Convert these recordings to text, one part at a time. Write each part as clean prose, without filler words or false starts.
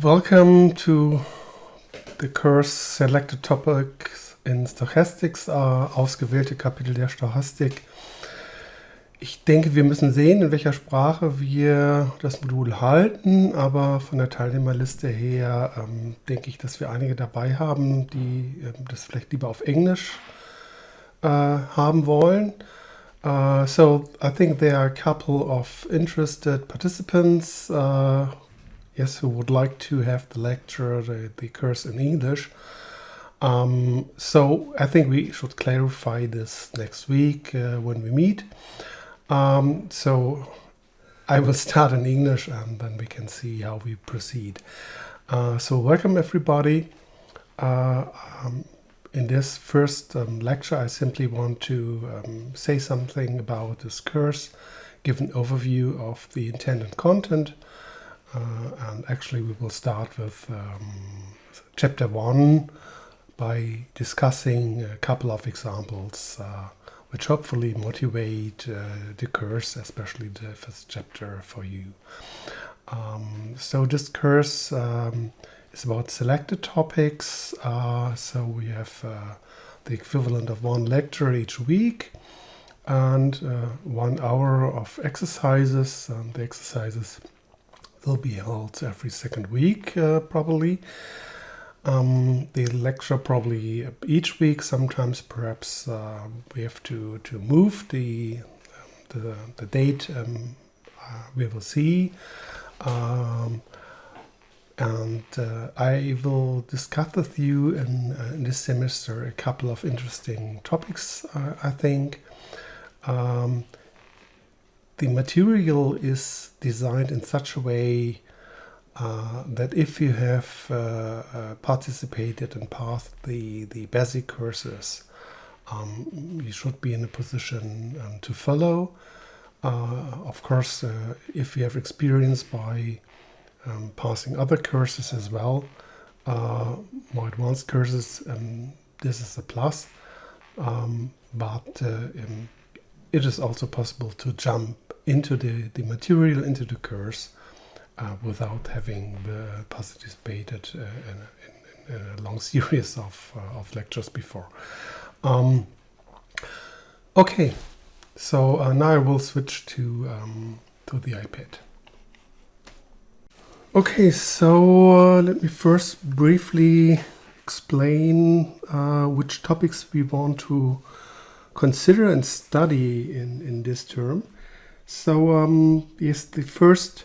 Welcome to the course Selected Topics in Stochastics, ausgewählte Kapitel der Stochastik. Ich denke, wir müssen sehen, in welcher Sprache wir das Modul halten, aber von der Teilnehmerliste her denke ich, dass wir einige dabei haben, die das vielleicht lieber auf Englisch haben wollen. So I think there are a couple of interested participants who would like to have the lecture, the course in English. So I think we should clarify this next week when we meet. So I will start in English and then we can see how we proceed. So welcome everybody. In this first lecture, I simply want to say something about this course, give an overview of the intended content. And actually we will start with chapter 1 by discussing a couple of examples which hopefully motivate the course, especially the first chapter for you. So this course is about selected topics. So we have the equivalent of one lecture each week and 1 hour of exercises. The exercises will be held every second week, probably. The lecture probably each week. Sometimes perhaps we have to move the date. We will see. And I will discuss with you in this semester a couple of interesting topics, I think. The material is designed in such a way that if you have participated and passed the basic courses, you should be in a position to follow. Of course, if you have experience by passing other courses as well, more advanced courses, this is a plus. But it is also possible to jump into the material, into the course, without having participated in a long series of lectures before. Okay, so now I will switch to the iPad. Okay, so let me first briefly explain which topics we want to consider and study in this term. So yes, the first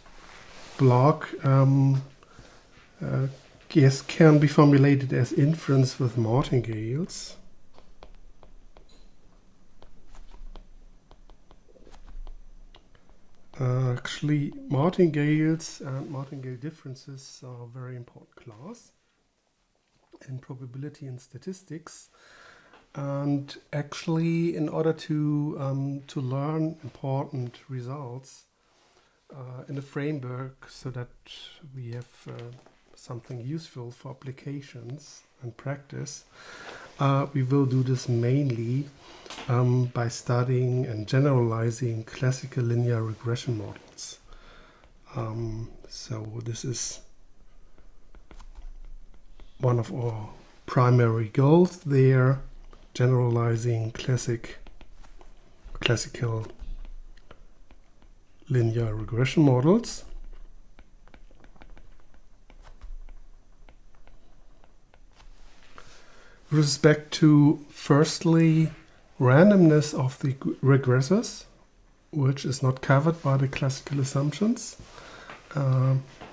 block can be formulated as inference with martingales. Actually, martingales and martingale differences are a very important class in probability and statistics. And actually, in order to learn important results in a framework so that we have something useful for applications and practice, we will do this mainly by studying and generalizing classical linear regression models. So this is one of our primary goals there. Generalizing classical linear regression models. With respect to, firstly, randomness of the regressors, which is not covered by the classical assumptions,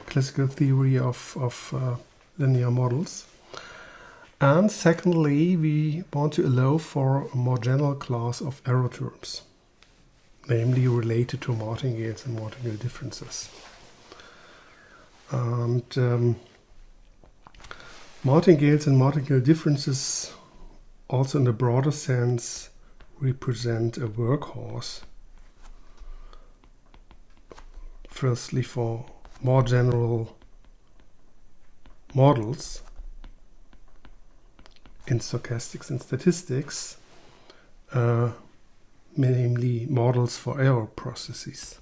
classical theory of linear models. And secondly, we want to allow for a more general class of error terms, namely related to martingales and martingale differences. And martingales and martingale differences, also in the broader sense, represent a workhorse. Firstly, for more general models in stochastics and statistics, namely models for error processes.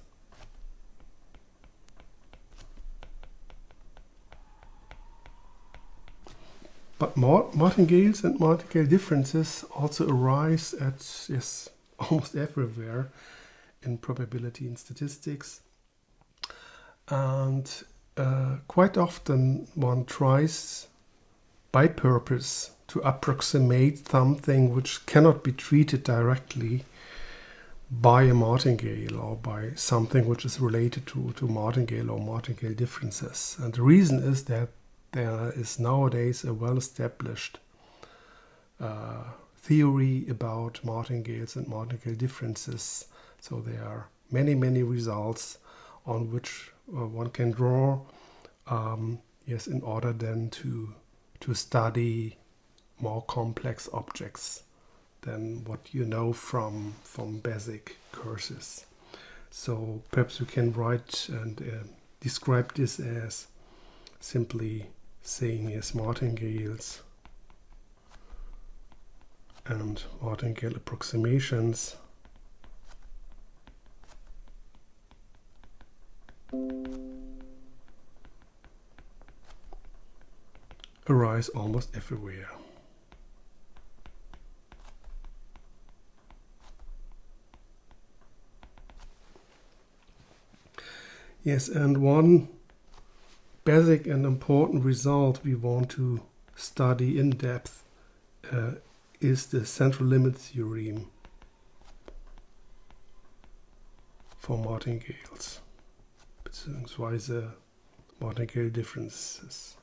But martingales and martingale differences also arise at almost everywhere in probability and statistics. And quite often one tries by purpose to approximate something which cannot be treated directly by a martingale or by something which is related to martingale or martingale differences. And the reason is that there is nowadays a well-established theory about martingales and martingale differences. So there are many, many results on which one can draw, in order then to study more complex objects than what you know from basic courses. So perhaps you can write and describe this as simply saying martingales and martingale approximations arise almost everywhere. Yes, and one basic and important result we want to study in depth is the central limit theorem for martingales, beziehungsweise martingale differences.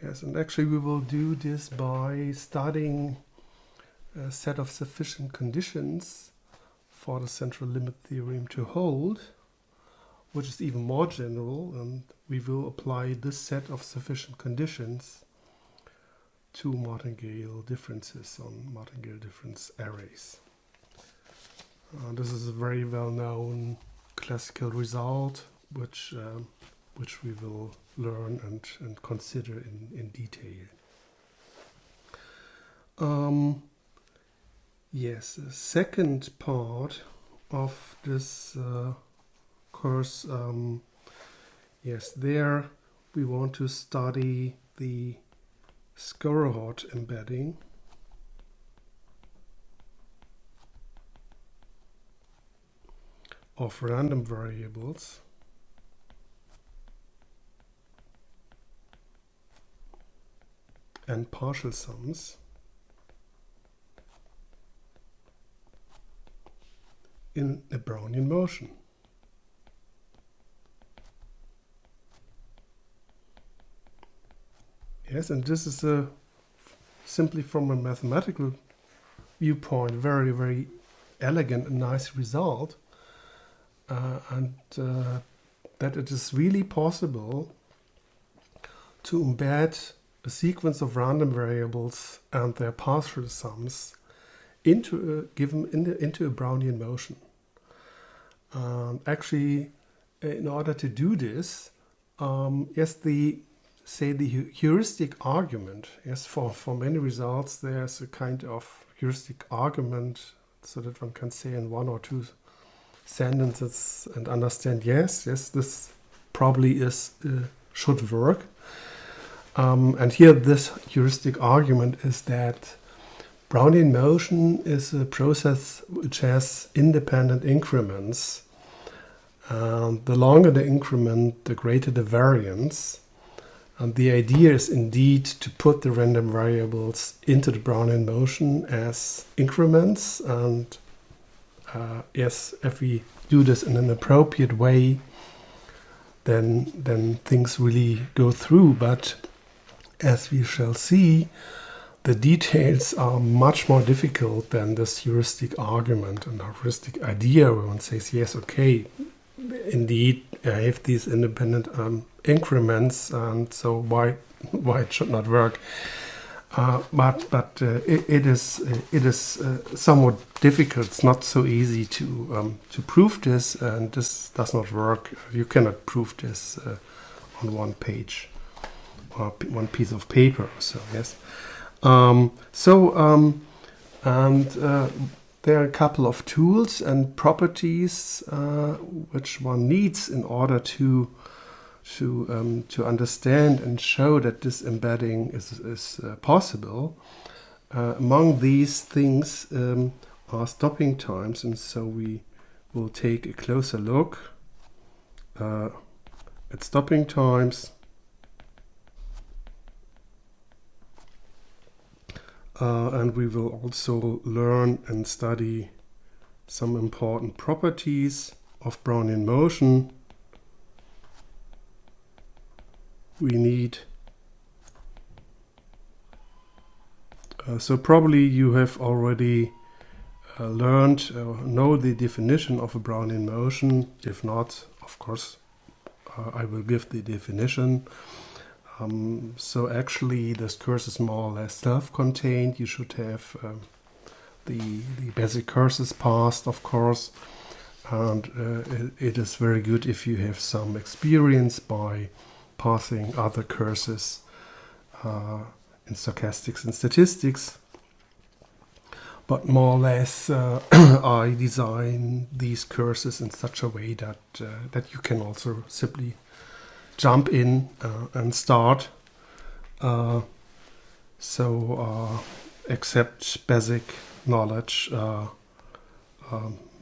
Yes, and actually we will do this by studying a set of sufficient conditions for the central limit theorem to hold, which is even more general, and we will apply this set of sufficient conditions to martingale differences on martingale difference arrays. This is a very well-known classical result, which we will learn and consider in detail. Yes, the second part of this course, there we want to study the Skorohod embedding. Of random variables and partial sums in a Brownian motion. Yes, and this is simply from a mathematical viewpoint, very, very elegant and nice result. And that it is really possible to embed a sequence of random variables and their partial sums into a Brownian motion. Actually, in order to do this, the heuristic argument, for many results there's a kind of heuristic argument so that one can say in one or two sentences and understand, yes, this probably should work. And here this heuristic argument is that Brownian motion is a process which has independent increments. The longer the increment, the greater the variance. And the idea is indeed to put the random variables into the Brownian motion as increments. And if we do this in an appropriate way, then things really go through. But as we shall see, the details are much more difficult than this heuristic argument and heuristic idea where one says, yes, okay, indeed, I have these independent increments, and so why it should not work? But it is somewhat difficult. It's not so easy to prove this, and this does not work. You cannot prove this on one page or one piece of paper. So yes. There are a couple of tools and properties which one needs in order to to understand and show that this embedding is possible. Among these things are stopping times, and so we will take a closer look at stopping times. And we will also learn and study some important properties of Brownian motion. We need so probably you have already learned know the definition of a Brownian motion. If not, of course, I will give the definition. So actually this course is more or less self-contained. You should have the basic courses passed, of course, and it is very good if you have some experience by passing other courses in stochastics and statistics. But more or less I design these courses in such a way that you can also simply jump in and start. Except basic knowledge,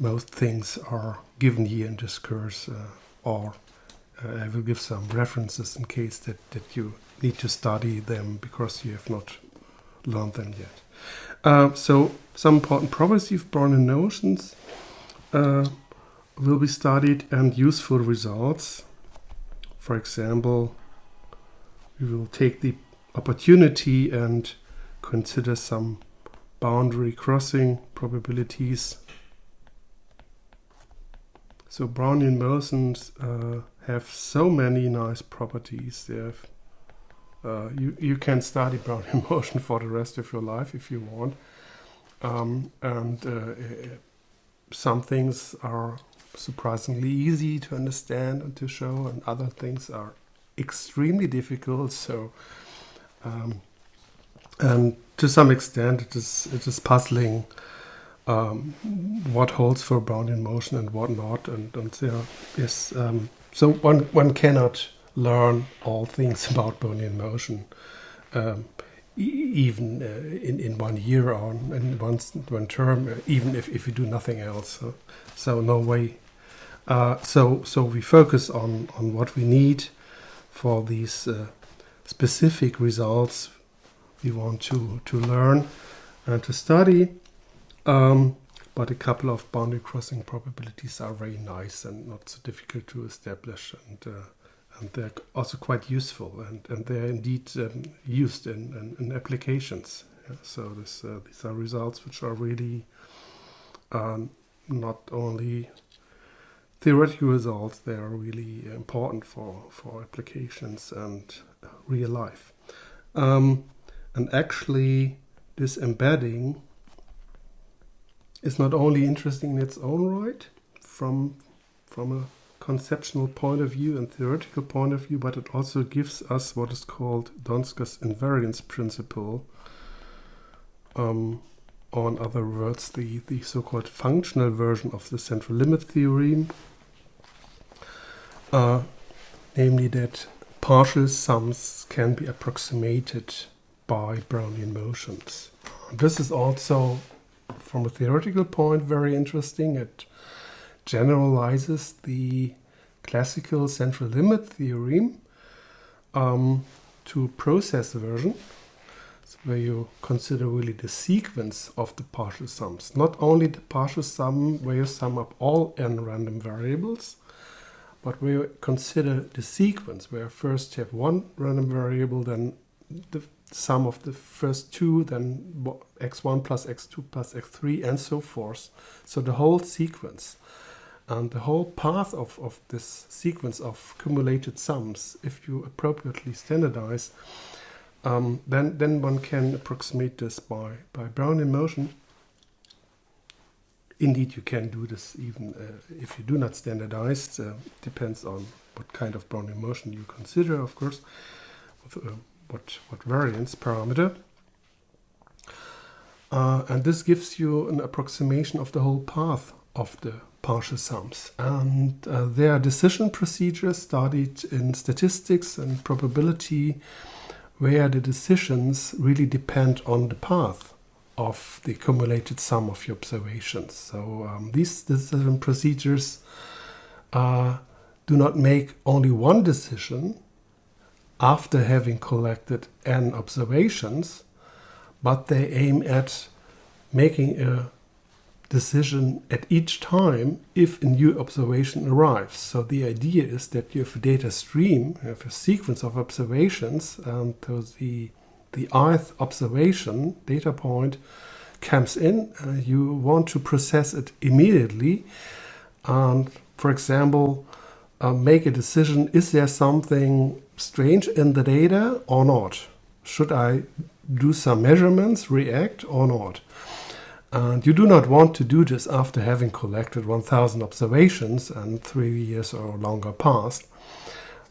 most things are given here in this course, or I will give some references in case that you need to study them because you have not learned them yet. So some important properties of Brownian notions will be studied, and useful results. For example, we will take the opportunity and consider some boundary crossing probabilities. So Brownian motions have so many nice properties. They have, you can study Brownian motion for the rest of your life if you want. Some things are surprisingly easy to understand and to show, and other things are extremely difficult. So, and to some extent, it is puzzling what holds for Brownian motion and what not. So one cannot learn all things about Brownian motion, even in 1 year or in one term, even if you do nothing else. So no way. So we focus on what we need for these specific results we want to learn and to study. But a couple of boundary crossing probabilities are very nice and not so difficult to establish, and they're also quite useful, and they're indeed used in applications. Yeah, so these are results which are really not only theoretical results, they are really important for applications and real life. And actually, this embedding is not only interesting in its own right from a conceptual point of view and theoretical point of view, but it also gives us what is called Donsko's invariance principle. Or in other words, the so-called functional version of the central limit theorem, namely that partial sums can be approximated by Brownian motions. This is also, from a theoretical point, very interesting. It generalizes the classical central limit theorem to process version, where you consider really the sequence of the partial sums. Not only the partial sum where you sum up all n random variables, but where you consider the sequence, where you first have one random variable, then the sum of the first two, then x1 plus x2 plus x3, and so forth. So the whole sequence. And the whole path of this sequence of cumulated sums, if you appropriately standardize, then one can approximate this by Brownian motion. Indeed, you can do this even if you do not standardize. Depends on what kind of Brownian motion you consider, of course, with, what variance parameter. And this gives you an approximation of the whole path of the partial sums. And there are decision procedures studied in statistics and probability where the decisions really depend on the path of the accumulated sum of your observations. So these decision procedures do not make only one decision after having collected n observations, but they aim at making a decision at each time if a new observation arrives. So the idea is that you have a data stream, you have a sequence of observations, and the ith observation data point comes in. You want to process it immediately and, for example, make a decision: is there something strange in the data or not? Should I do some measurements, react or not? And you do not want to do this after having collected 1,000 observations and 3 years or longer passed,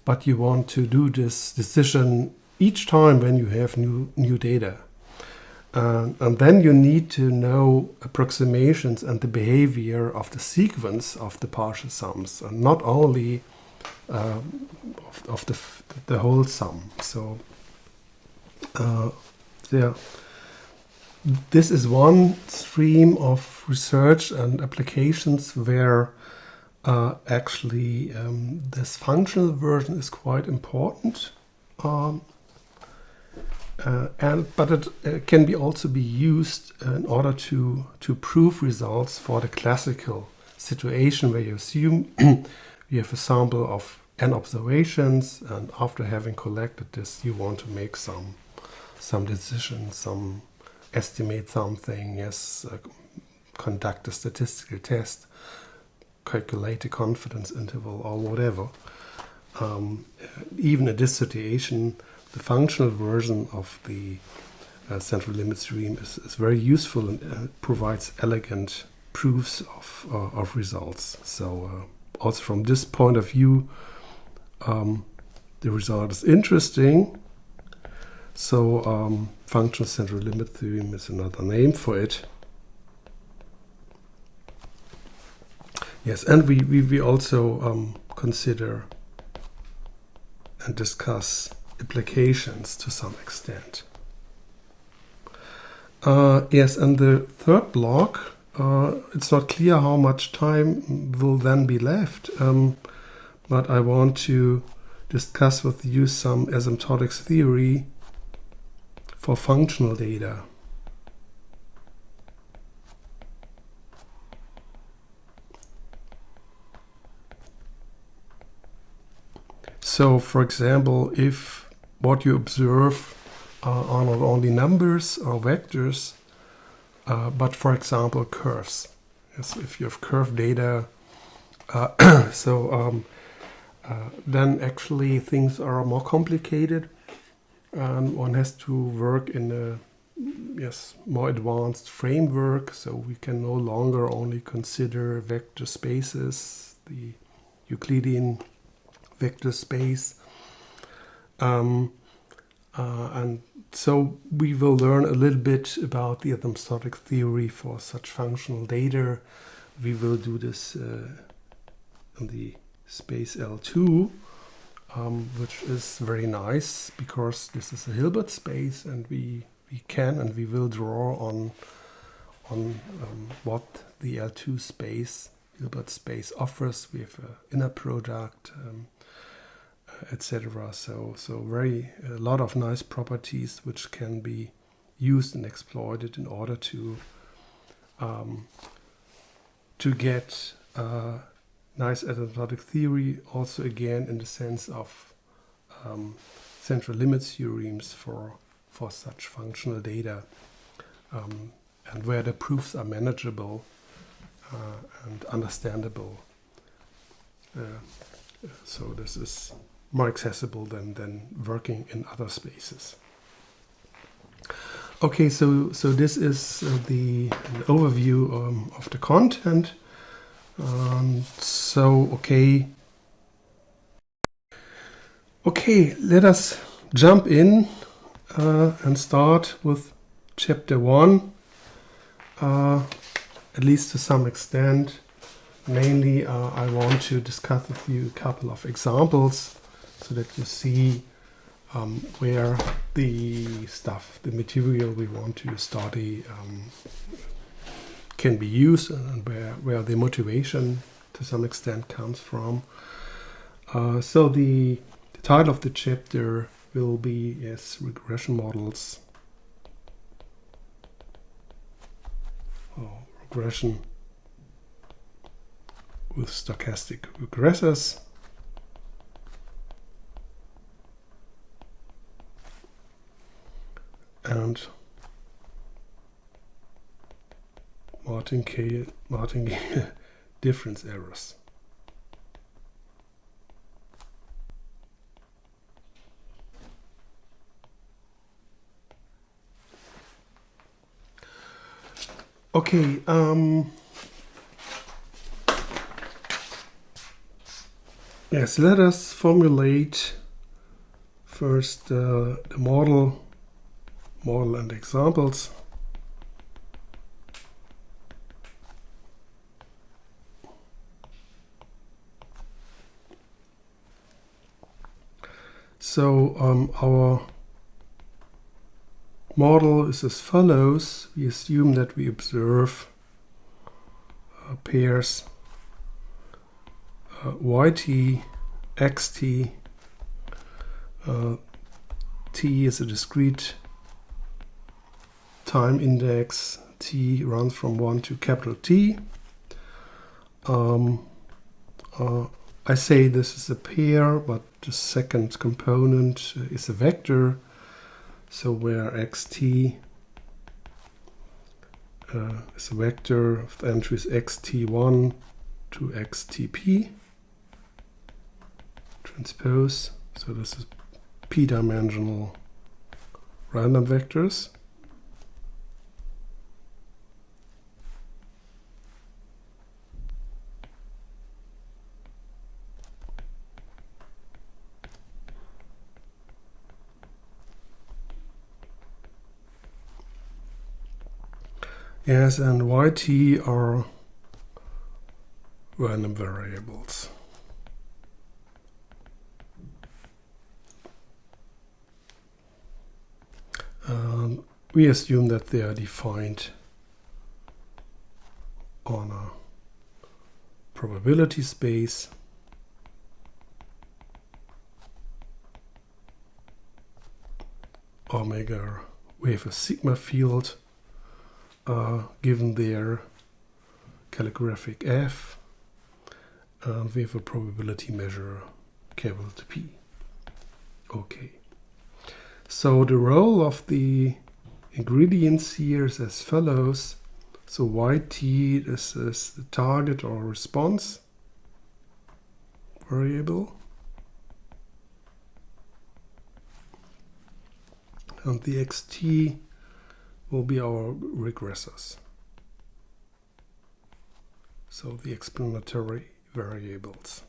but you want to do this decision each time when you have new data. And then you need to know approximations and the behavior of the sequence of the partial sums, and not only of the whole sum. So this is one stream of research and applications where actually this functional version is quite important. But it can also be used in order to prove results for the classical situation where you assume you have a sample of n observations, and after having collected this, you want to make some decisions, estimate something, conduct a statistical test, calculate a confidence interval, or whatever. Even in this situation, the functional version of the central limit theorem is very useful and provides elegant proofs of results. So also from this point of view, the result is interesting. So functional central limit theorem is another name for it. Yes, and we also consider and discuss applications to some extent. Yes, and the third block, it's not clear how much time will then be left, but I want to discuss with you some asymptotics theory for functional data. So, for example, if what you observe are not only numbers or vectors, but, for example, curves. Yes, if you have curve data, then actually things are more complicated, and one has to work in a more advanced framework. So we can no longer only consider vector spaces, the Euclidean vector space. And so we will learn a little bit about the asymptotic theory for such functional data. We will do this in the space L2, which is very nice because this is a Hilbert space, and we can and we will draw on what the L2 space, Hilbert space, offers. We have an inner product, etc. So a lot of nice properties which can be used and exploited in order to get nice asymptotic theory, also again in the sense of central limit theorems for such functional data, and where the proofs are manageable and understandable. So this is more accessible than working in other spaces. Okay, so this is an overview of the content. Okay, let us jump in and start with chapter 1, at least to some extent. Mainly, I want to discuss with you a couple of examples so that you see where the material we want to study can be used, and where the motivation to some extent comes from. So the title of the chapter will be regression models. Regression with stochastic regressors. And martingale difference errors. Okay, yes, let us formulate first the model and examples. So our model is as follows. We assume that we observe pairs yt, xt. T is a discrete time index. T runs from 1 to capital T. I say this is a pair, but the second component is a vector. So where xt is a vector of the entries xt1 to xtp transpose. So this is p-dimensional random vectors. Yes, and yt are random variables. We assume that they are defined on a probability space. Omega, we have a sigma field given their calligraphic f, and we have a probability measure capital P. Okay. So the role of the ingredients here is as follows. So yt is the target or response variable, and the xt will be our regressors. So the explanatory variables.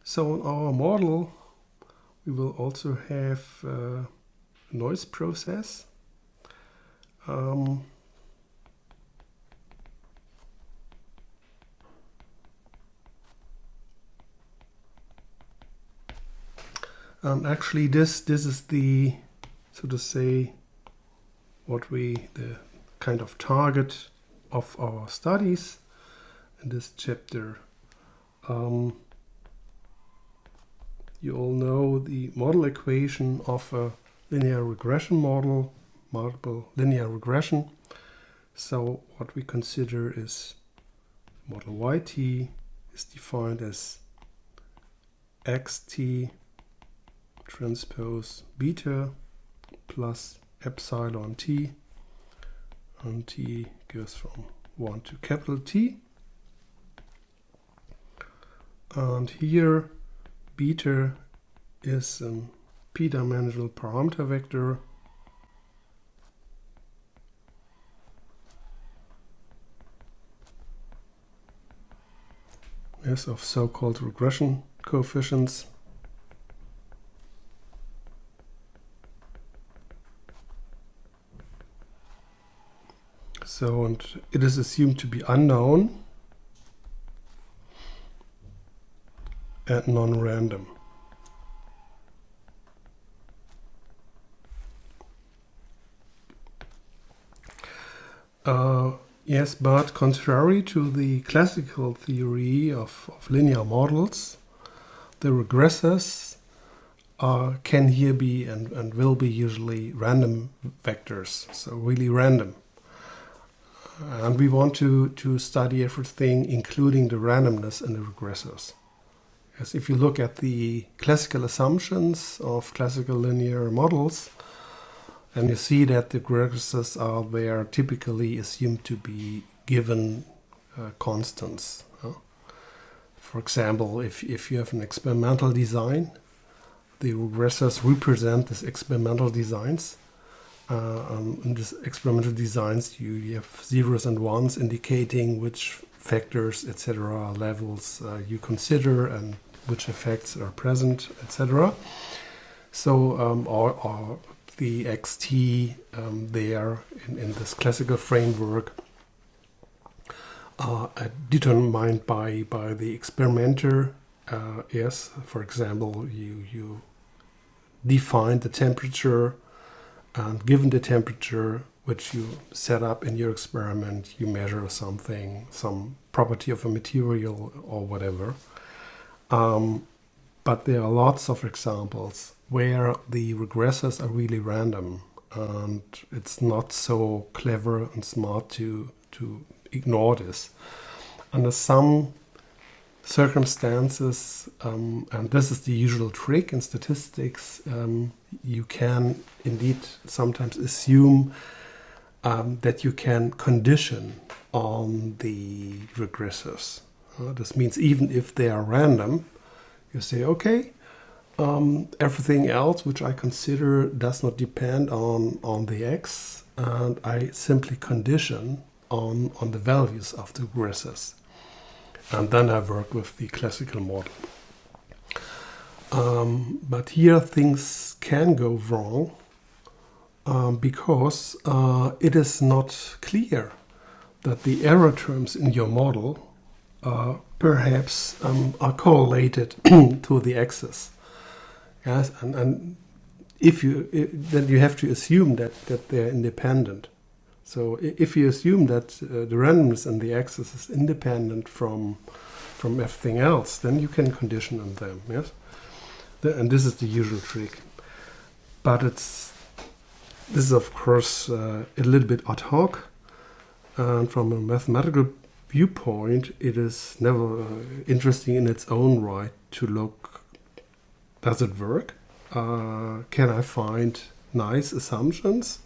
So in our model, we will also have a noise process. Actually, this is the, so to say, the kind of target of our studies in this chapter. You all know the model equation of a linear regression model, multiple linear regression. So what we consider is model yt is defined as xt transpose beta plus epsilon t, and t goes from 1 to capital T. And here beta is a p-dimensional parameter vector. Yes, of so-called regression coefficients. So, and it is assumed to be unknown and non-random. Yes, but contrary to the classical theory of linear models, the regressors can here be and will be usually random vectors, so really random. And we want to study everything, including the randomness in the regressors. Yes, if you look at the classical assumptions of classical linear models, and you see that the regressors are there typically assumed to be given constants. For example, if you have an experimental design, the regressors represent these experimental designs. In these experimental designs, you have zeros and ones indicating which factors, etc., levels you consider and which effects are present, etc. So, or the xt there in this classical framework are determined by the experimenter. Yes, for example, you define the temperature, and given the temperature which you set up in your experiment, you measure something, some property of a material or whatever. But there are lots of examples where the regressors are really random, and it's not so clever and smart to ignore this. Under some circumstances, and this is the usual trick in statistics, you can indeed sometimes assume that you can condition on the regressors. This means even if they are random, you say, okay, everything else which I consider does not depend on the x, and I simply condition on the values of the regressors. And then I work with the classical model. But here things can go wrong because it is not clear that the error terms in your model perhaps are correlated to the axis. Yes, and then you have to assume that they're independent. So if you assume that the randomness in the axis is independent from everything else, then you can condition on them. Yes, and this is the usual trick. But this is of course a little bit ad hoc, and from a mathematical viewpoint, it is never interesting in its own right to look, does it work? Can I find nice assumptions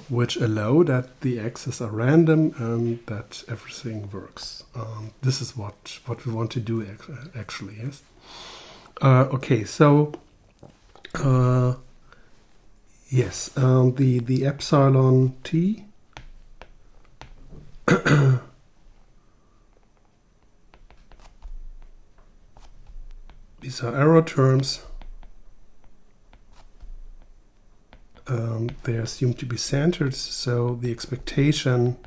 which allow that the axes are random and that everything works? This is what we want to do actually, yes? Okay, so yes, the epsilon t these are error terms. They are assumed to be centered, so the expectation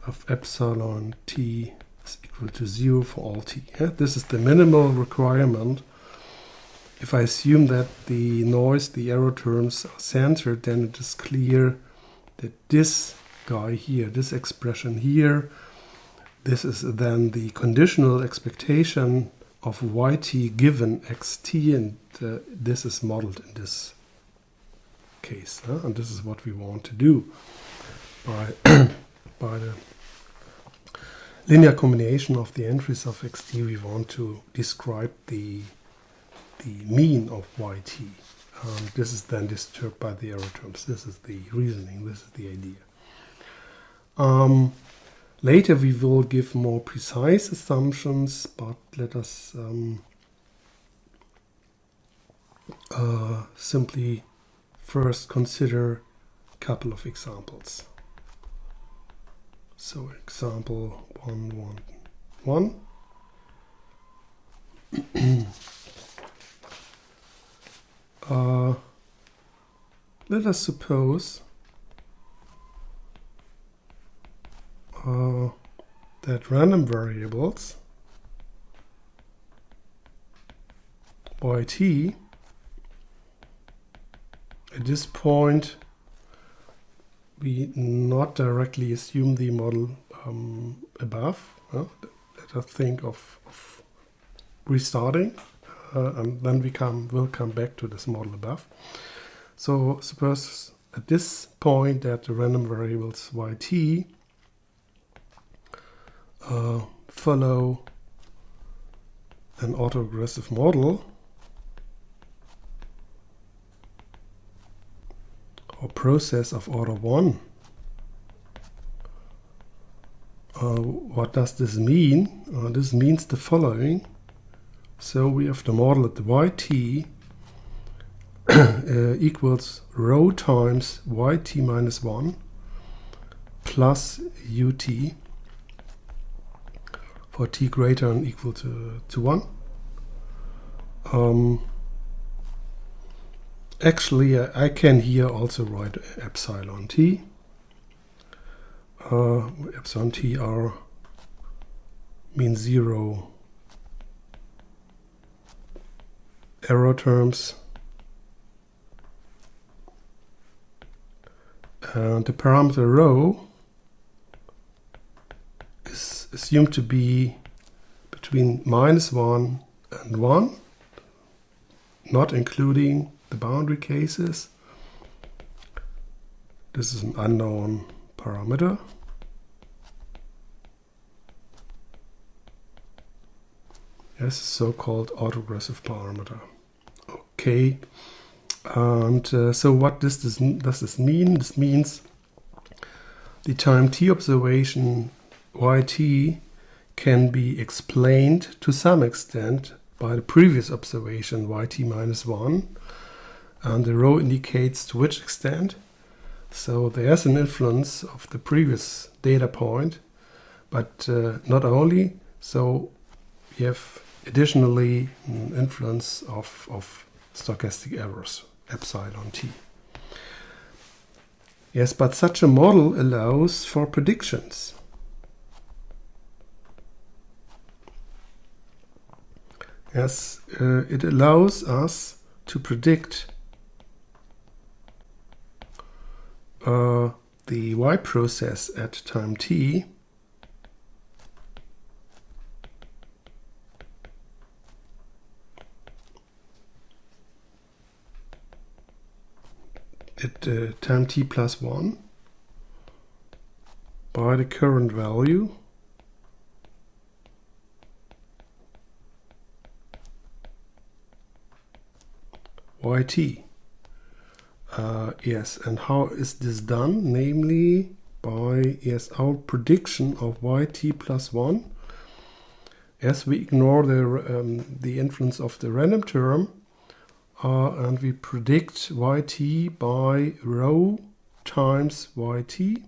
of epsilon t is equal to 0 for all t. Yeah? This is the minimal requirement. If I assume that the noise, the error terms are centered, then it is clear that this guy here, this expression here, this is then the conditional expectation of yt given xt, and this is modeled in this case, and this is what we want to do by the linear combination of the entries of xt. We want to describe the mean of yt. This is then disturbed by the error terms. This is the reasoning. This is the idea. Later we will give more precise assumptions, but let us simply first consider a couple of examples. So example 111. Let us suppose that random variables yt at this point we not directly assume the model above. Let us think of restarting, and then we'll come back to this model above. So suppose at this point that the random variables yt follow an autoregressive model or process of order 1. What does this mean? This means the following. So we have the model at the yt equals rho times yt minus 1 plus ut for t greater than or equal to 1. Actually, I can here also write epsilon t. Epsilon t r means 0 error terms. And the parameter rho is assumed to be between -1 and 1, not including the boundary cases. This is an unknown parameter. Yes, so-called autoregressive parameter. Okay, and so what does this mean? This means the time t observation yt can be explained to some extent by the previous observation yt minus 1, and the rho indicates to which extent. So there's an influence of the previous data point, but not only. So we have additionally an influence of stochastic errors, epsilon t. Yes, but such a model allows for predictions. Yes, it allows us to predict the y process at time t at time t plus 1 by the current value yt. Yes, and how is this done? Namely by our prediction of yt plus 1. Yes, we ignore the influence of the random term, and we predict yt by rho times yt.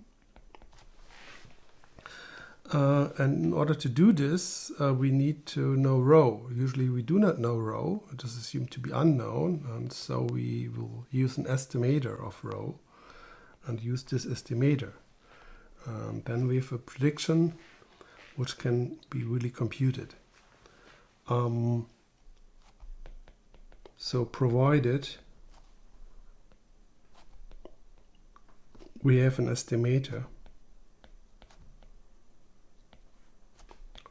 And in order to do this, we need to know rho. Usually we do not know rho. It is assumed to be unknown, and so we will use an estimator of rho and use this estimator. Then we have a prediction which can be really computed. So provided we have an estimator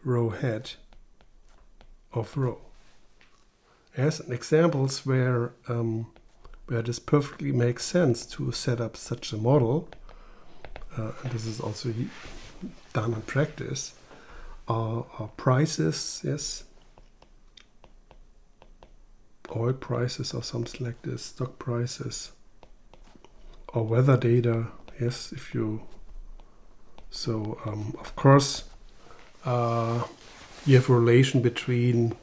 rho hat of rho. As examples where this perfectly makes sense to set up such a model, and this is also done in practice, are prices, yes, oil prices or something like this, stock prices, or weather data, yes, if you, so of course, you have a relation between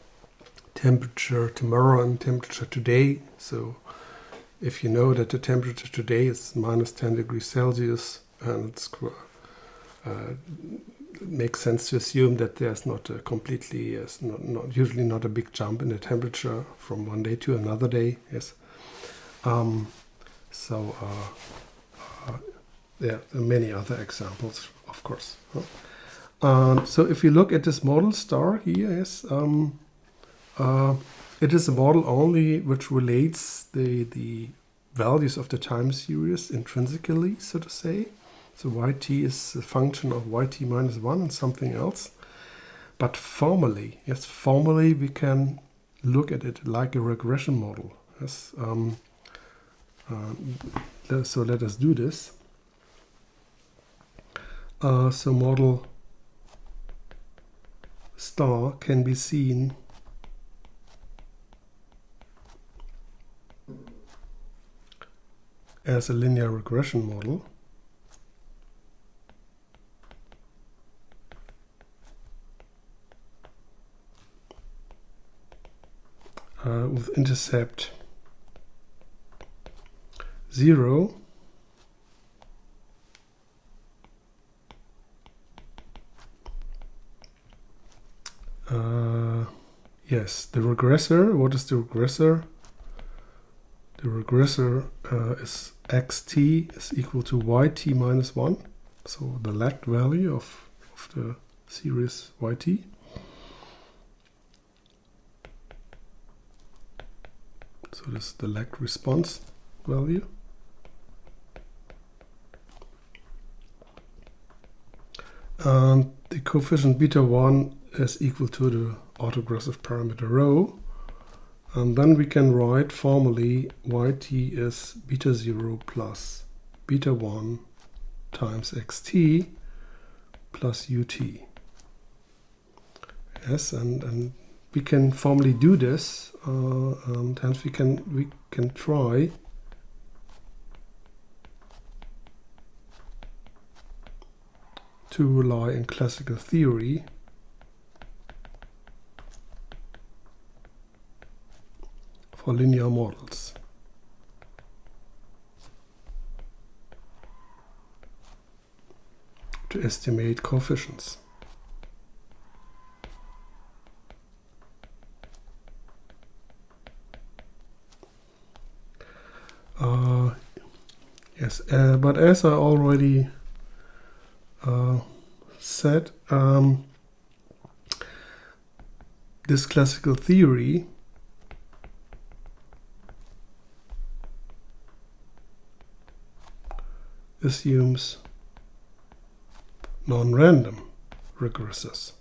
temperature tomorrow and temperature today. So if you know that the temperature today is minus 10 degrees Celsius, and it makes sense to assume that there's not a completely, usually not a big jump in the temperature from one day to another day. Yes. There are many other examples of course. So if you look at this model star here, yes, it is a model only which relates the values of the time series intrinsically, so to say. So yt is a function of yt minus 1 and something else. But formally, yes, formally we can look at it like a regression model. Yes. So let us do this. So model star can be seen as a linear regression model. With intercept 0, yes, the regressor, what is the regressor? The regressor is xt is equal to yt minus 1, so the lagged value of the series yt. So this is the lagged response value. And the coefficient beta 1 is equal to the autoregressive parameter rho. And then we can write formally yt is beta 0 plus beta 1 times xt plus ut. Yes, and we can formally do this, and hence we can try to rely on classical theory for linear models. To estimate coefficients. Yes, but as I already said, this classical theory assumes non-random regressors.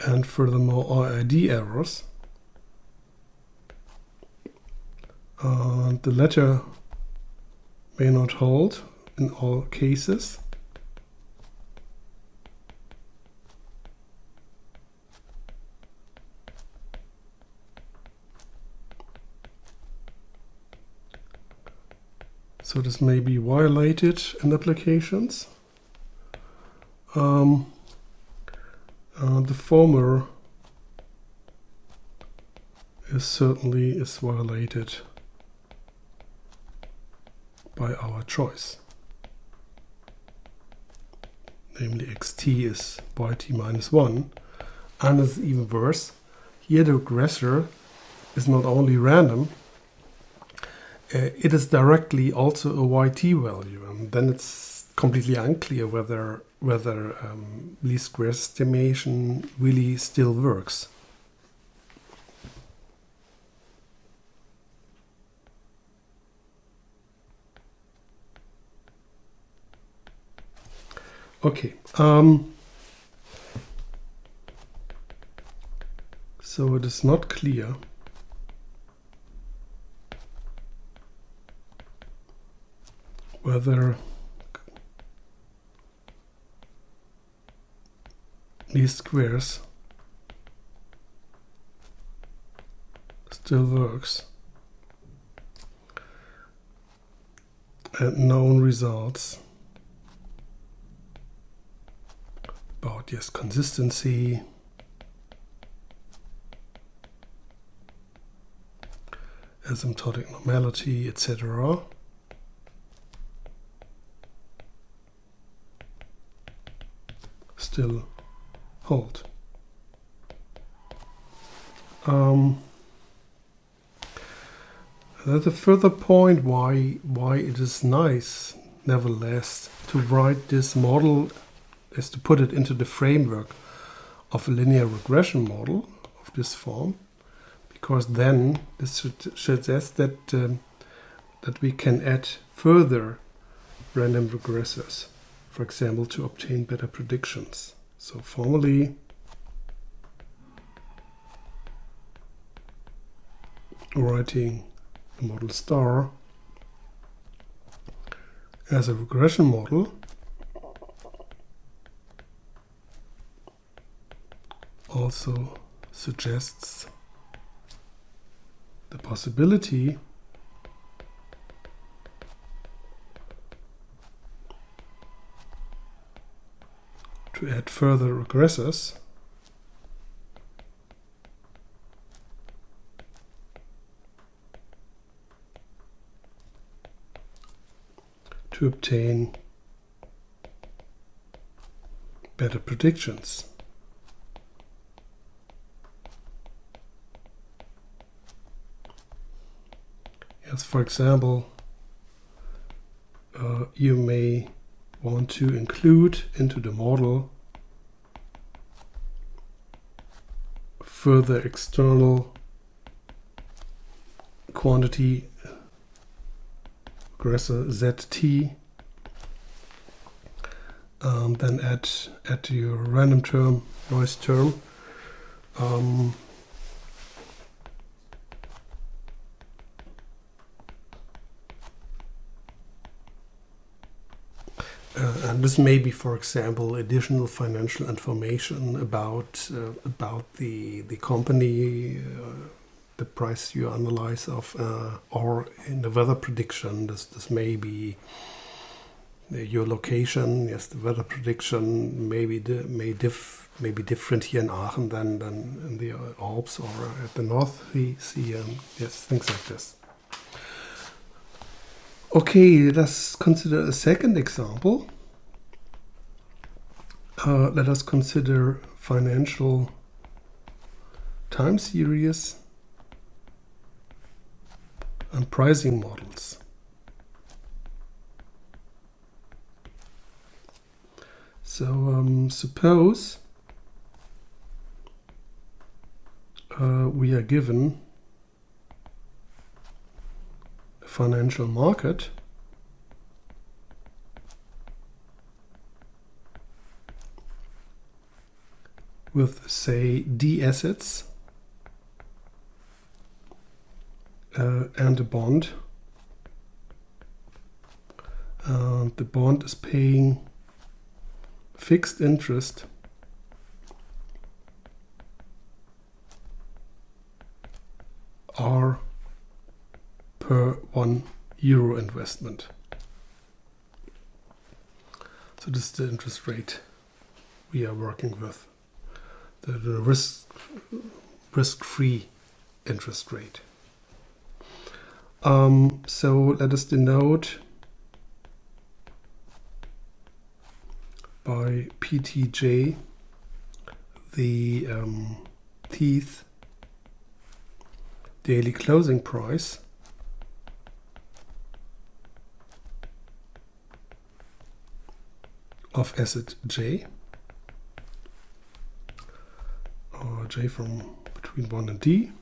And furthermore, RID errors. The latter may not hold in all cases. So this may be violated in applications. The former certainly is violated by our choice. Namely, xt is yt minus 1. And it's even worse. Here the regressor is not only random, it is directly also a yt value. And then it's completely unclear whether least squares estimation really still works. Okay. So it is not clear whether least squares still works and known results about yes consistency, asymptotic normality, etc. still hold. That's a further point why it is nice, nevertheless, to write this model is to put it into the framework of a linear regression model of this form, because then this suggests that we can add further random regressors, for example, to obtain better predictions. So formally, writing the model star as a regression model also suggests the possibility to add further regressors to obtain better predictions. Yes, for example, you may want to include into the model further external quantity regressor ZT, then add your random term, noise term. And this may be, for example, additional financial information about the company, the price you analyze of, or in the weather prediction. This may be your location. Yes, the weather prediction may be different here in Aachen than in the Alps or at the North Sea. Yes, things like this. Okay, let's consider a second example. Let us consider financial time series and pricing models. So suppose we are given a financial market with, say, D assets and a bond. The bond is paying fixed interest R per €1 investment. So this is the interest rate we are working with, the risk-free interest rate. So let us denote by PTJ the TETH daily closing price of asset J, or J from between 1 and D.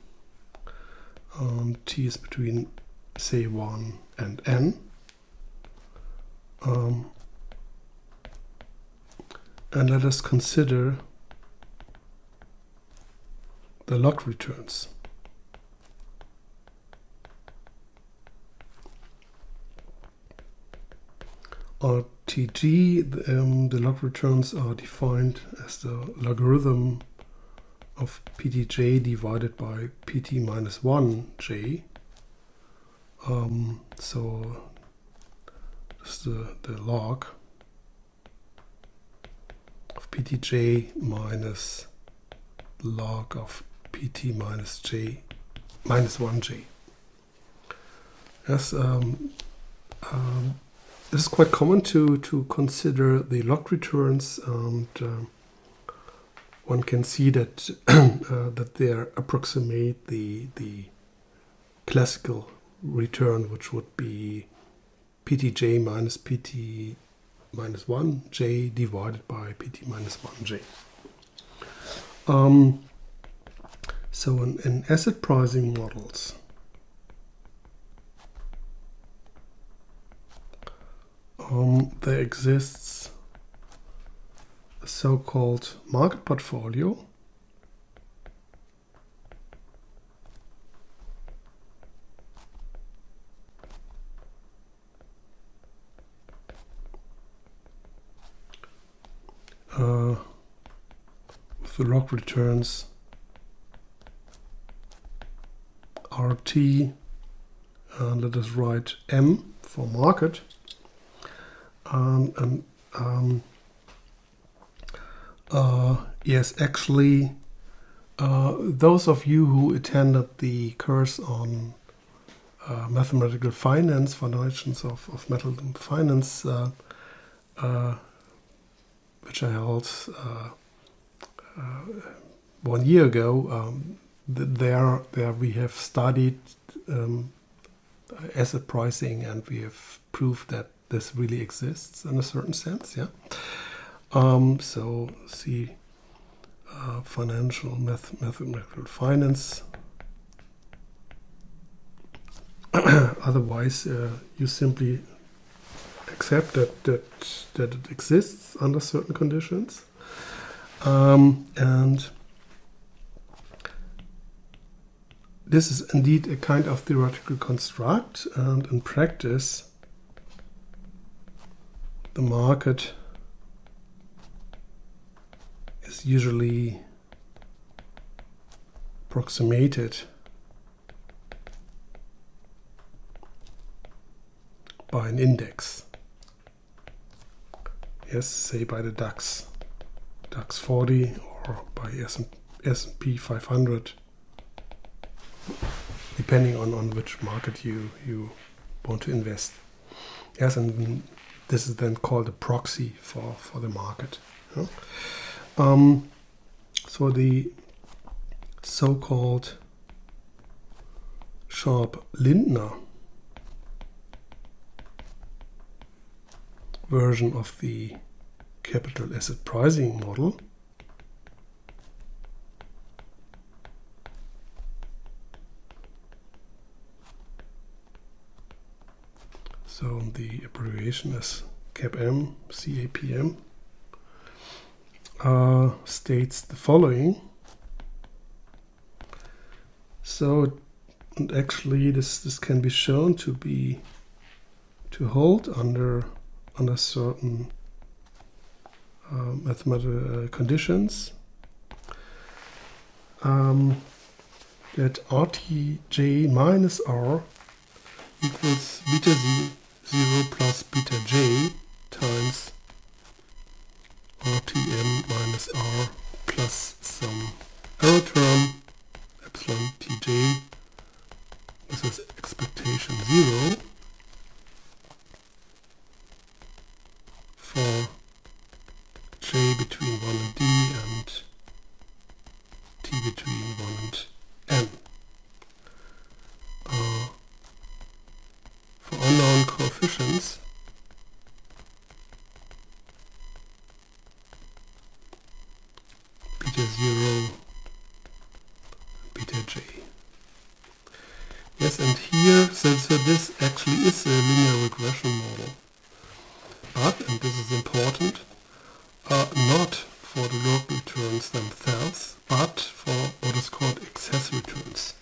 T is between, say, 1 and N. And let us consider the log returns. Or TG, the log returns are defined as the logarithm of PTJ divided by PT minus 1J. So this is the log of PTJ minus log of PT minus J minus 1J. Yes, this is quite common to consider the log returns, and one can see that that they approximate the classical return, which would be ptj minus pt minus 1j divided by pt minus 1j. So in asset pricing models, there exists a so-called market portfolio, with the log returns RT, let us write M for market, and yes, actually, those of you who attended the course on mathematical finance, foundations of mathematical finance, which I held 1 year ago, there we have studied asset pricing, and we have proved that this really exists in a certain sense. Yeah. So see financial mathematical finance. Otherwise, you simply accept that it exists under certain conditions, and this is indeed a kind of theoretical construct, and in practice, the market is usually approximated by an index. Yes, say by the DAX 40, or by S&P 500, depending on which market you want to invest. Yes, and this is then called a proxy for the market. Yeah? So the so-called Sharp-Lindner version of the capital asset pricing model so the abbreviation is CAPM, CAPM, states the following. So, and actually this can be shown to hold under certain mathematical conditions, that RTJ minus R equals beta 0 plus beta j times RTM minus R plus some error term epsilon tj. This is expectation 0 for j between 1 and d and t between 1 and n. For unknown coefficients, beta 0, beta j. Yes, and here, so this actually is a linear regression model. But, and this is important, not for the log returns themselves, but for what is called excess returns.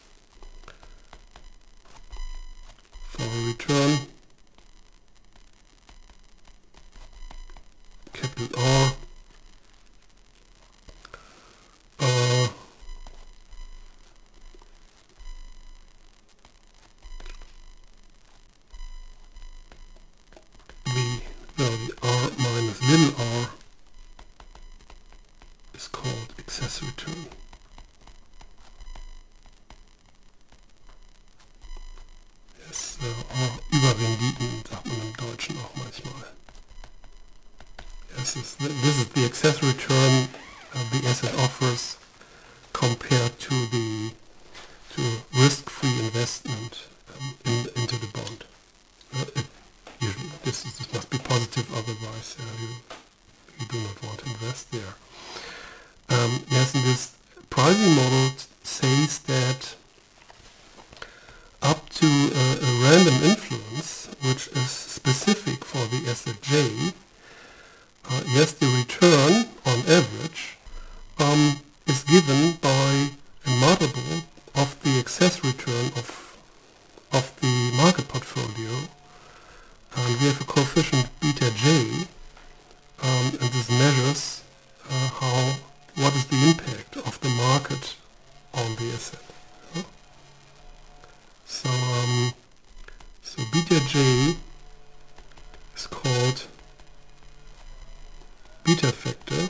For a return capital R, the R minus little r is called excess return. Yes, Überrenditen sagt man im Deutschen auch manchmal. Yes, this is the excess return the asset offers compared to risk-free investment into the bond. Usually this must be positive, otherwise you do not want to invest there. Yes, and this pricing model says that up to a random influence, which is specific for the asset J, yes, the return on average is given by a multiple of the excess return of the market portfolio, and we have a coefficient beta J, and this measures what is the impact of the market on the asset. So beta J is called beta factor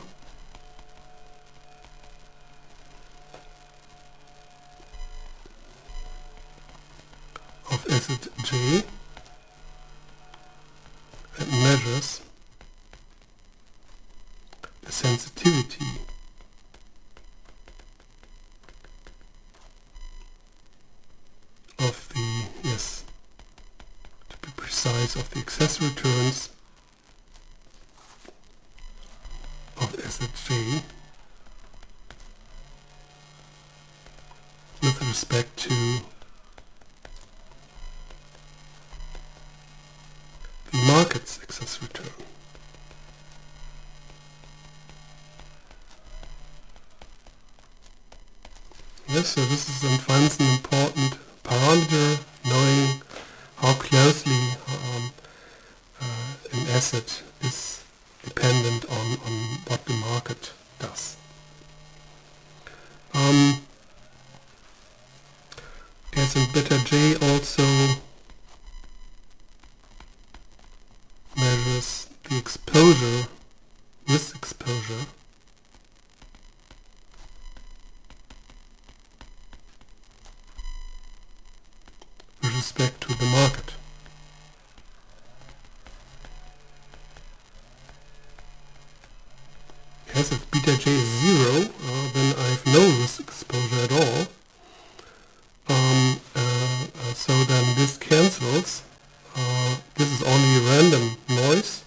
of asset J, and measures the sensitivity of the, yes, to be precise, of the excess returns of asset J with respect to the market's excess return. Yes, so this is in finance an important parameter, knowing how closely an asset is dependent on what the market does. Yes, and beta J also measures the exposure, risk exposure, with respect to the market. Yes, if beta J is 0, then I have no risk exposure at all. So then this cancels. This is only a random noise.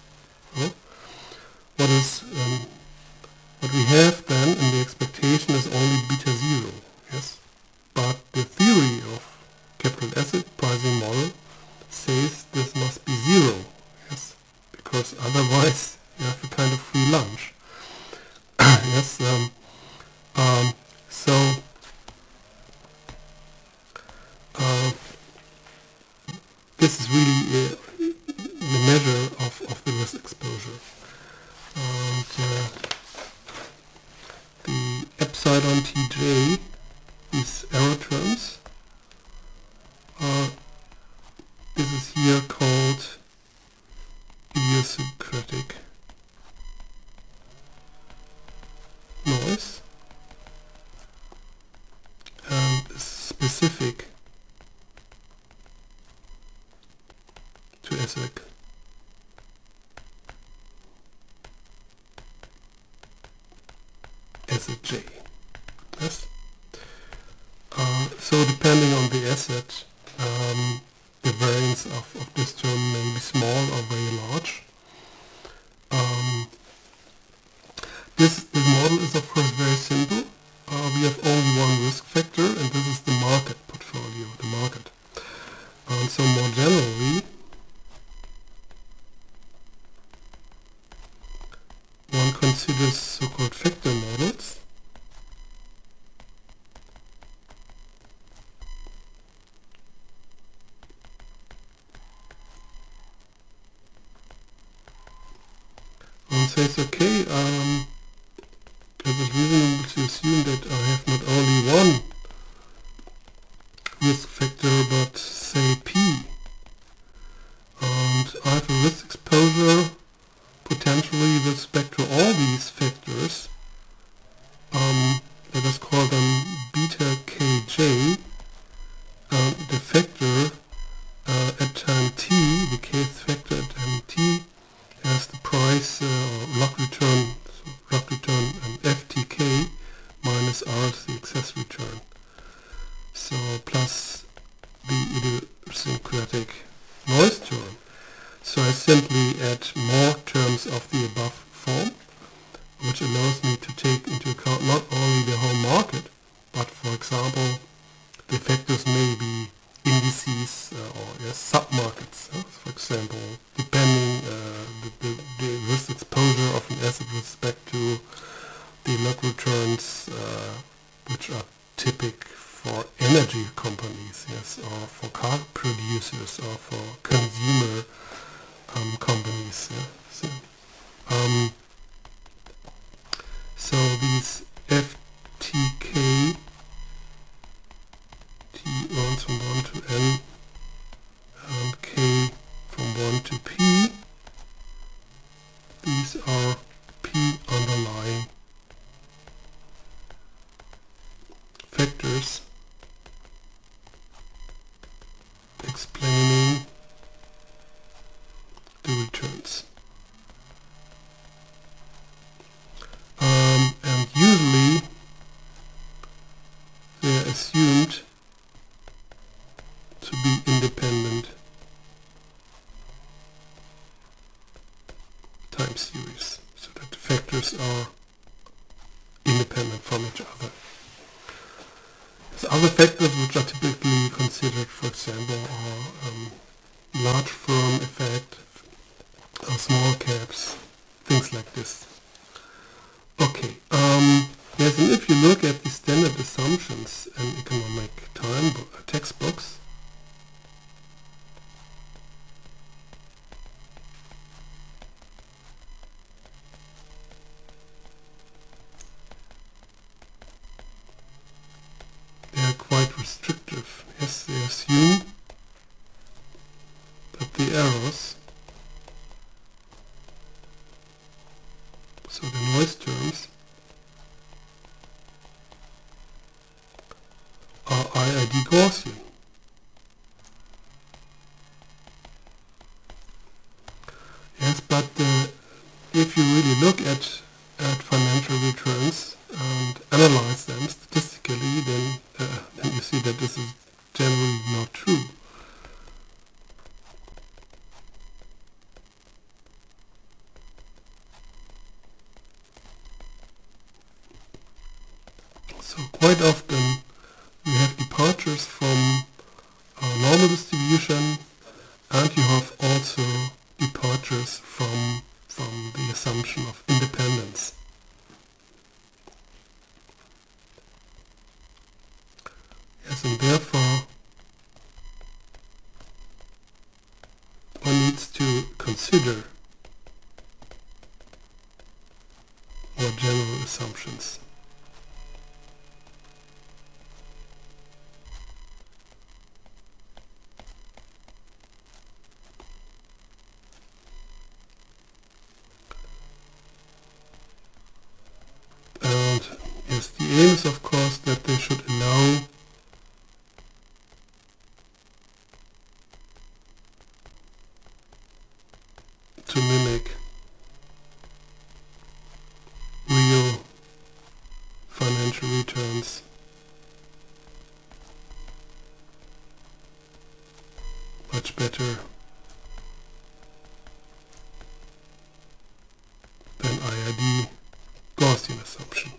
What we have then in the expectation is only beta 0. Yes, but the theory of capital asset pricing model says this must be 0. Yes, because otherwise you have a kind of free lunch. Yes, this is really the measure of the risk exposure. And the epsilon Tj, these error terms, this is here called idiosyncratic noise, and is specific to asset J. Yes. So depending on the asset, the variance of this term may be small or very large. This model is of course very simple. We have only one risk factor, and this is the market portfolio, the market. And so more generally, one considers so-called factor models. One says, okay, it is reasonable to assume that I have not only one risk factor, but say P, and I have a risk exposure potentially with respect to all these factors. Let us call them beta Kj, the factor at time t, the kth factor at time t, as the price log return and ftk which allows me to take into account not only the whole market, but for example, the factors may be indices or sub-markets. For example, depending the risk exposure of an asset with respect to the log returns, which are typical for energy companies, yes, or for car producers, or for consumer companies. Yeah. So these FTK T runs from 1 to N and K from 1 to P. These are P underlying factors explaining the returns. And usually they are assumed to be independent time series, so that the factors are independent from each other. There's other factors which are typically considered, for example, are large firm effect, small caps, things like this. Okay, yes, and if you look at the standard assumptions in economic textbooks, they are quite restrictive. Yes, they assume that the errors, so the noise terms, are IID Gaussian. Yes, but if you really look at financial returns and analyze them statistically, then you see that this is generally not true. So quite often we have departures from normal distribution, and you have also departures from the assumption of independence. Yes, and therefore one needs to consider more general assumptions. Yes, the aim is of course that they should allow to mimic real financial returns much better than IID Gaussian assumption.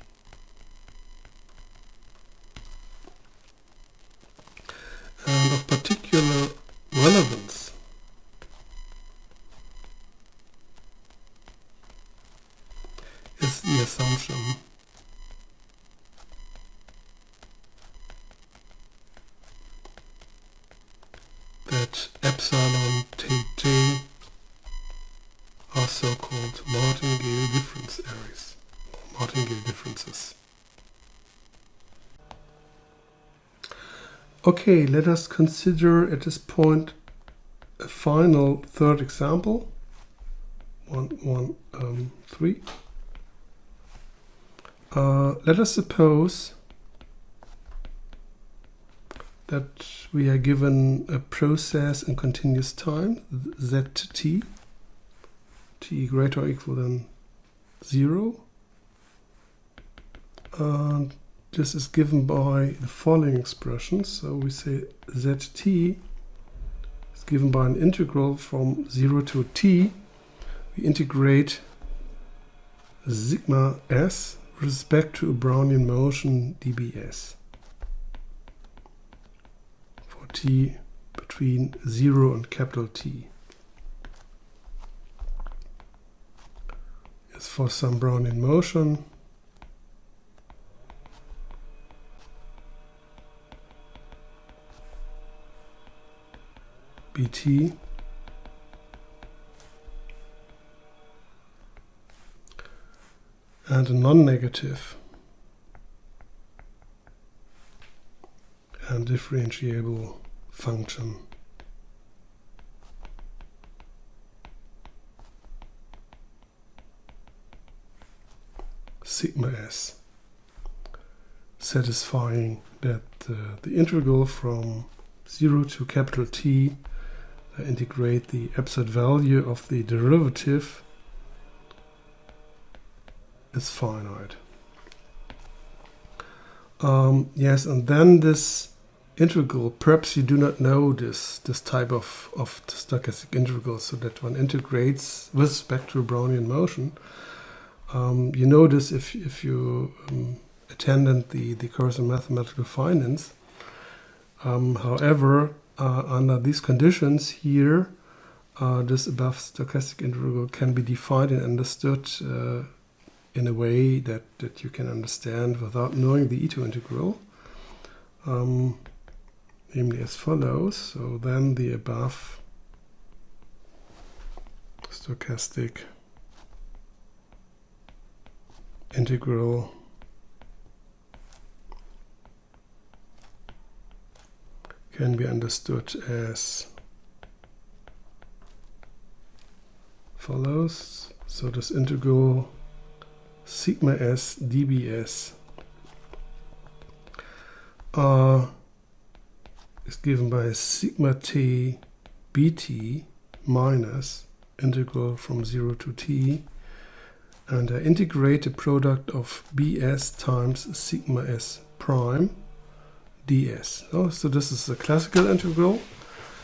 And of particular relevance is the assumption that epsilon Tj are so-called martingale difference areas, or martingale differences. Okay, let us consider at this point a final third example. 3. Let us suppose that we are given a process in continuous time, zt, t greater or equal than 0. And this is given by the following expression. So we say zt is given by an integral from 0 to t. We integrate sigma s with respect to a Brownian motion dbs for t between 0 and capital T. Is for some Brownian motion bt and a non-negative and differentiable function sigma s, satisfying that the integral from 0 to capital T integrate the absolute value of the derivative is finite. Yes, and then this integral, perhaps you do not know this type of stochastic integral, so that one integrates with respect to a Brownian motion. You know this if you attended the course in mathematical finance. However, under these conditions here, this above stochastic integral can be defined and understood in a way that you can understand without knowing the E2 integral, namely as follows. So then the above stochastic integral can be understood as follows. So this integral sigma s dbs is given by sigma t bt minus integral from 0 to t, and I integrate the product of bs times sigma s prime ds. So this is a classical integral,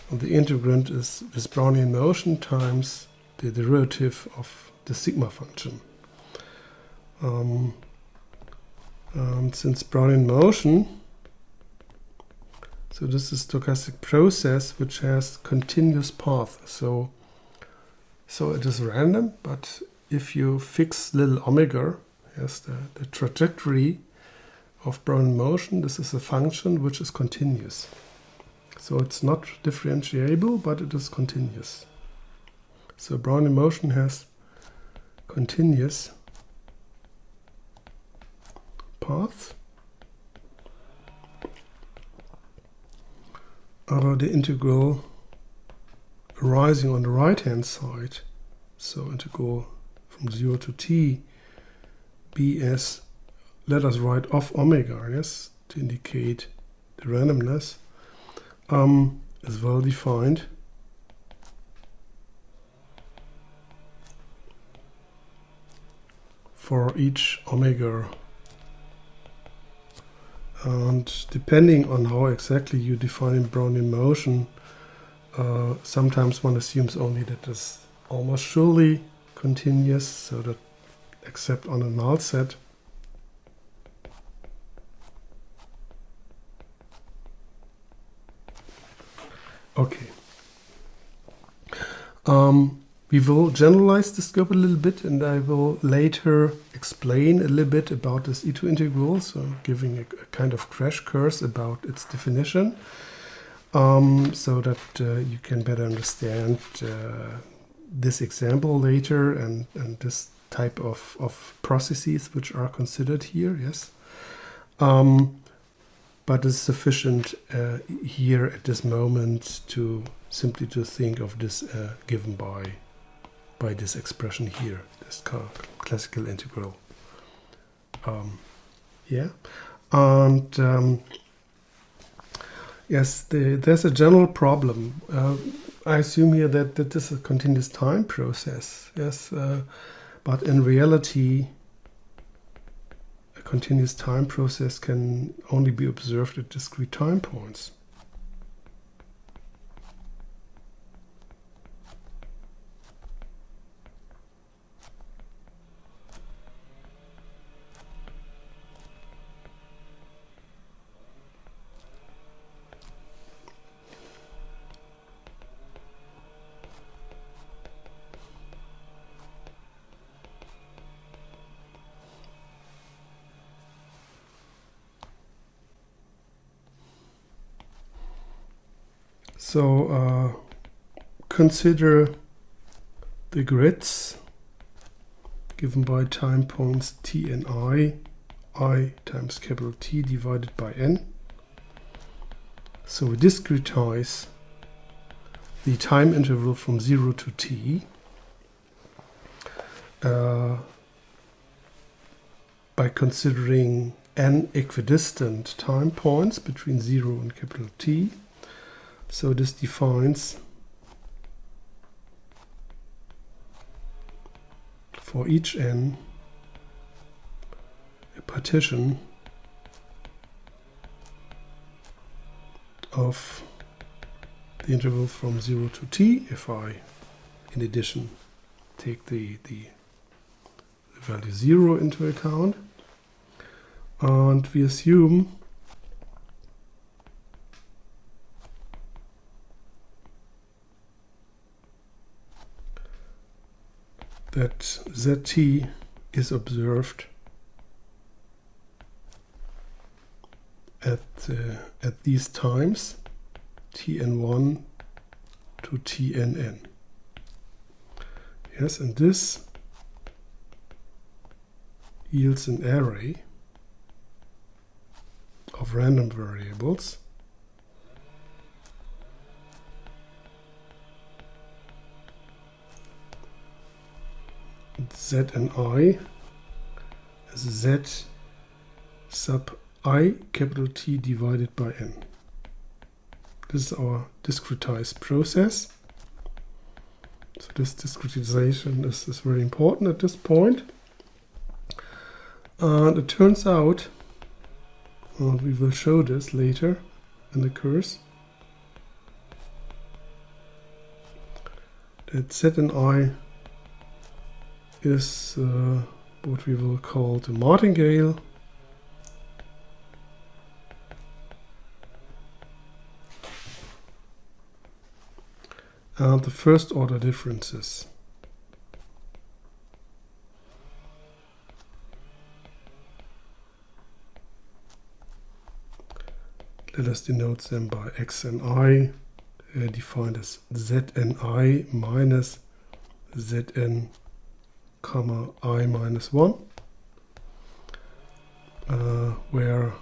and the integrand is this Brownian motion times the derivative of the sigma function. And since Brownian motion, so this is a stochastic process which has continuous path. So it is random, but if you fix little omega, yes, the trajectory of Brownian motion, this is a function which is continuous. So it's not differentiable, but it is continuous. So Brownian motion has continuous path. The integral arising on the right hand side, so integral from 0 to t bs, let us write off omega, yes, to indicate the randomness, is well defined. For each omega, and depending on how exactly you define Brownian motion, sometimes one assumes only that it's almost surely continuous, so that except on a null set. Okay. We will generalize the scope a little bit, and I will later explain a little bit about this E2 integral, so giving a kind of crash course about its definition, so that you can better understand this example later and this type of processes which are considered here, yes. But it's sufficient here at this moment to simply to think of this given by this expression here, this classical integral. Yeah, and yes, there's a general problem. I assume here that this is a continuous time process, yes, but in reality, a continuous time process can only be observed at discrete time points. So consider the grids given by time points t and I times capital T divided by n. So we discretize the time interval from 0 to t by considering n equidistant time points between 0 and capital T. So this defines for each n a partition of the interval from 0 to t, if I, in addition, take the value 0 into account. And we assume that Zt is observed at these times, tn1 to tnn. Yes, and this yields an array of random variables z and I is z sub I capital T divided by n. This is our discretized process. So this discretization is very important at this point. And it turns out, and we will show this later in the course, that Z and I is what we will call the martingale and the first order differences. Let us denote them by x and I, defined as z and I minus zn comma I minus 1, where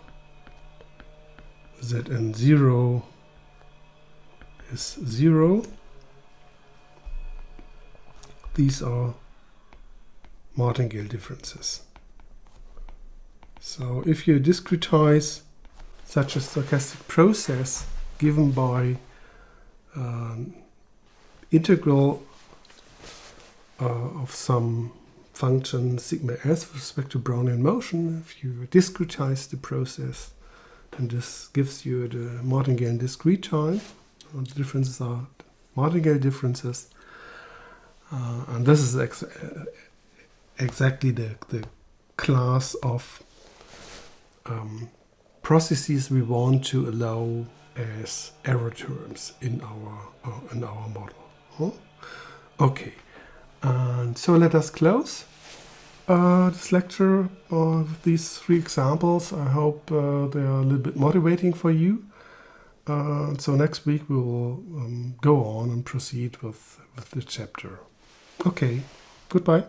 zn0 is 0. These are martingale differences. So if you discretize such a stochastic process given by integral of some function sigma s with respect to Brownian motion, if you discretize the process, then this gives you the martingale discrete time. And the differences are martingale differences. And this is exactly the class of processes we want to allow as error terms in our model. Huh? Okay, and so let us close this lecture with these 3 examples. I hope they are a little bit motivating for you. So next week we will go on and proceed with the chapter. Okay, goodbye.